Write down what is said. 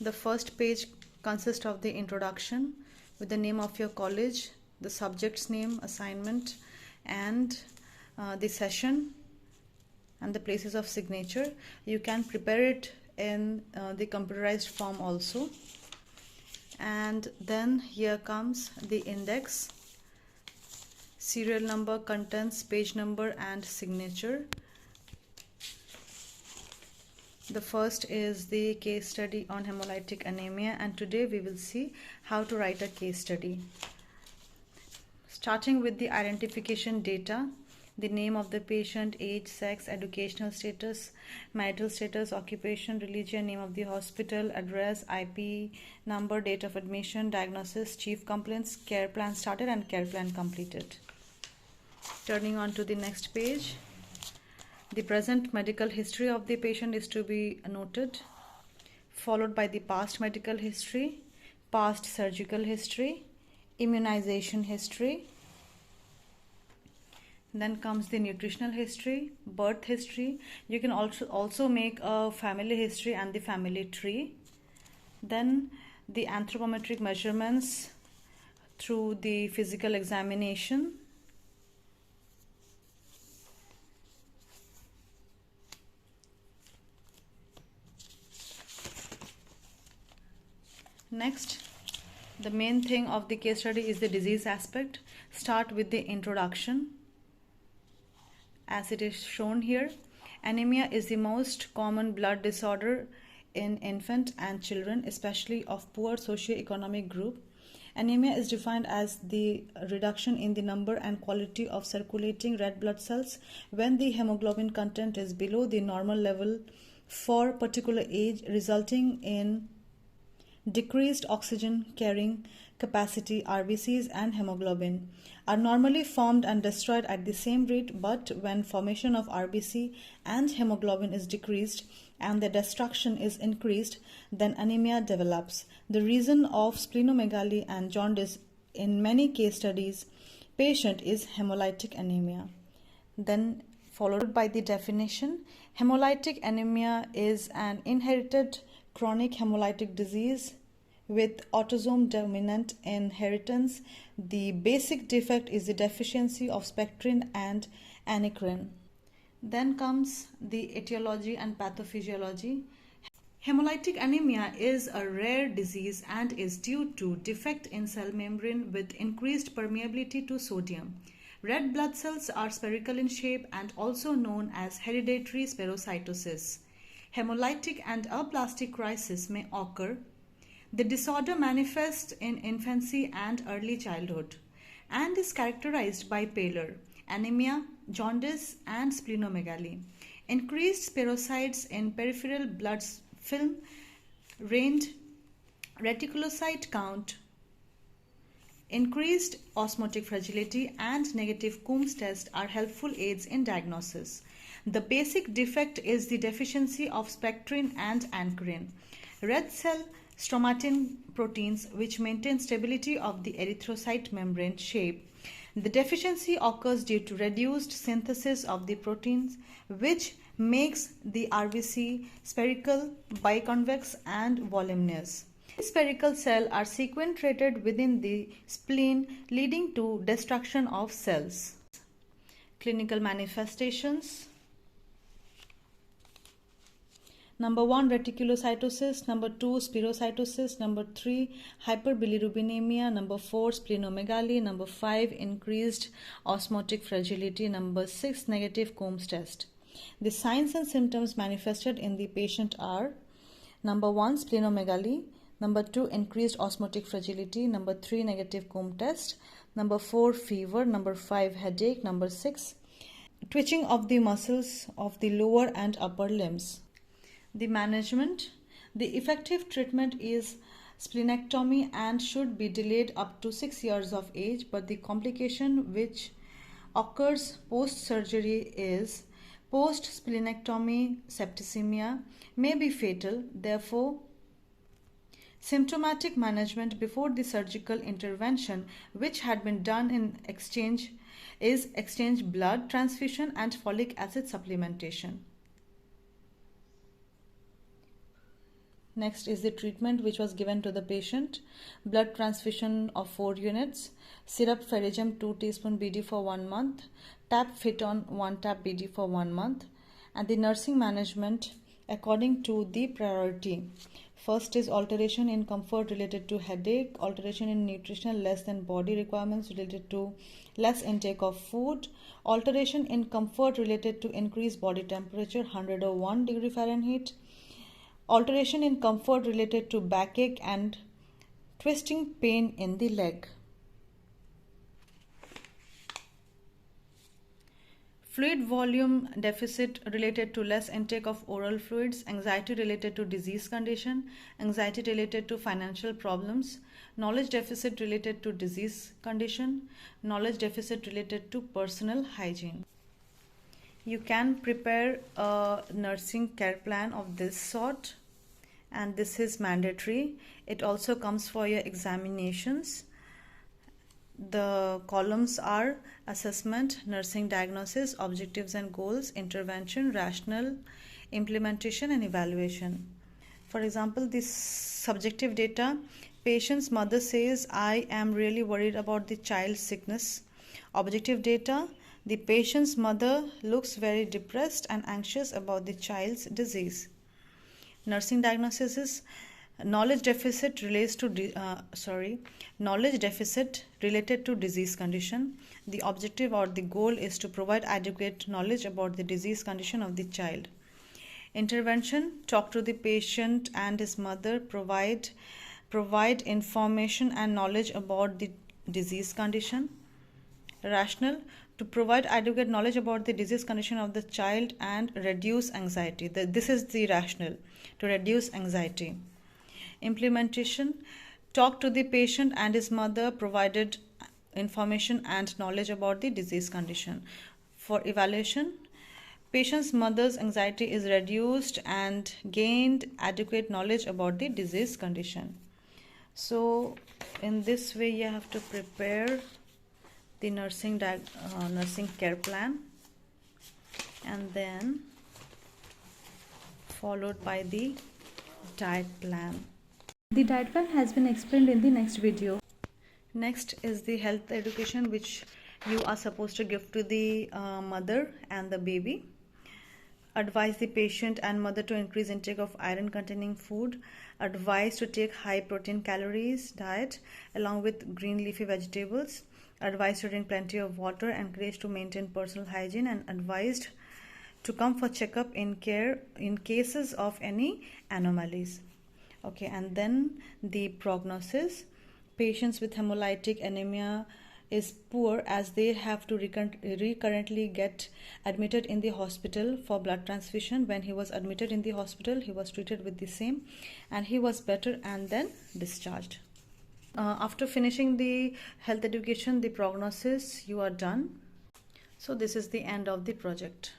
The first page consists of the introduction with the name of your college, the subject's name, assignment, and the session and the places of signature. You can prepare it in the computerized form also. And then here comes the index, serial number, contents, page number, and signature. The first is the case study on haemolytic anemia, and today we will see how to write a case study. Starting with the identification data, the name of the patient, age, sex, educational status, marital status, occupation, religion, name of the hospital, address, IP number, date of admission, diagnosis, chief complaints, care plan started and care plan completed. Turning on to the next page, the present medical history of the patient is to be noted, followed by the past medical history, past surgical history, immunization history. Then comes the nutritional history, birth history. You can also make a family history and the family tree. Then the anthropometric measurements through the physical examination. Next, the main thing of the case study is the disease aspect. Start with the introduction. As it is shown here, anemia is the most common blood disorder in infant and children, especially of poor socioeconomic group. Anemia is defined as the reduction in the number and quality of circulating red blood cells when the hemoglobin content is below the normal level for particular age, resulting in decreased oxygen carrying capacity. RBCs and hemoglobin are normally formed and destroyed at the same rate, but when formation of RBC and hemoglobin is decreased and the destruction is increased, then anemia develops. The reason of splenomegaly and jaundice in many case studies patient is haemolytic anemia. Then followed by the definition, haemolytic anemia is an inherited chronic hemolytic disease with autosomal dominant inheritance. The basic defect is the deficiency of spectrin and aneirin. Then comes the etiology and pathophysiology. Hemolytic anemia is a rare disease and is due to defect in cell membrane with increased permeability to sodium. Red blood cells are spherical in shape and also known as hereditary spherocytosis. Hemolytic and aplastic crisis may occur. The disorder manifests in infancy and early childhood and is characterized by pallor, anemia, jaundice, and splenomegaly. Increased spherocytes in peripheral blood film, range, reticulocyte count, increased osmotic fragility, and negative Coombs test are helpful aids in diagnosis. The basic defect is the deficiency of spectrin and aneirin, red cell stromatin proteins which maintain stability of the erythrocyte membrane shape. The deficiency occurs due to reduced synthesis of the proteins, which makes the RBC spherical, biconvex, and voluminous. Spherical cells are sequestrated within the spleen, leading to destruction of cells. Clinical manifestations. Number 1, reticulocytosis. Number 2, spherocytosis. Number 3, hyperbilirubinemia. Number 4, splenomegaly. Number 5, increased osmotic fragility. Number 6, negative Coombs test. The signs and symptoms manifested in the patient are: number 1, splenomegaly. Number 2, increased osmotic fragility. Number 3, negative Coombs test. Number 4, fever. Number 5, headache. Number 6, twitching of the muscles of the lower and upper limbs. The management. The effective treatment is splenectomy and should be delayed up to 6 years of age, but the complication which occurs post-surgery is post-splenectomy septicemia may be fatal. Therefore, symptomatic management before the surgical intervention, which had been done in exchange blood transfusion and folic acid supplementation. Next is the treatment which was given to the patient. Blood transfusion of 4 units, syrup ferrigem 2 teaspoon BD for 1 month, tap Fiton 1 tap BD for 1 month, and the nursing management according to the priority. First is alteration in comfort related to headache, alteration in nutritional less than body requirements related to less intake of food, alteration in comfort related to increased body temperature 101 degree Fahrenheit, alteration in comfort related to backache and twisting pain in the leg. Fluid volume deficit related to less intake of oral fluids, anxiety related to disease condition, anxiety related to financial problems, knowledge deficit related to disease condition, knowledge deficit related to personal hygiene. You can prepare a nursing care plan of this sort, and this is mandatory. It also comes for your examinations. The columns are assessment, nursing diagnosis, objectives and goals, intervention, rationale, implementation and evaluation. For example, this subjective data, patient's mother says, I am really worried about the child's sickness. Objective data, the patient's mother looks very depressed and anxious about the child's disease. Nursing diagnosis is knowledge deficit relates to knowledge deficit related to disease condition. The objective or the goal is to provide adequate knowledge about the disease condition of the child. Intervention, talk to the patient and his mother, provide information and knowledge about the disease condition. Rationale, to provide adequate knowledge about the disease condition of the child and reduce anxiety. This is the rationale, to reduce anxiety. Implementation, talk to the patient and his mother, provided information and knowledge about the disease condition. For evaluation, patient's mother's anxiety is reduced and gained adequate knowledge about the disease condition. So in this way you have to prepare the nursing care plan, and then followed by the diet plan. The diet plan has been explained in the next video. Next is the health education which you are supposed to give to the mother and the baby. Advise the patient and mother to increase intake of iron containing food. Advise to take high protein calories diet along with green leafy vegetables. Advised to drink plenty of water, encouraged to maintain personal hygiene, and advised to come for checkup in cases of any anomalies. Okay, and then the prognosis. Patients with haemolytic anemia is poor as they have to recurrently get admitted in the hospital for blood transfusion. When he was admitted in the hospital, he was treated with the same and he was better and then discharged. After finishing the health education, the prognosis, you are done. So this is the end of the project.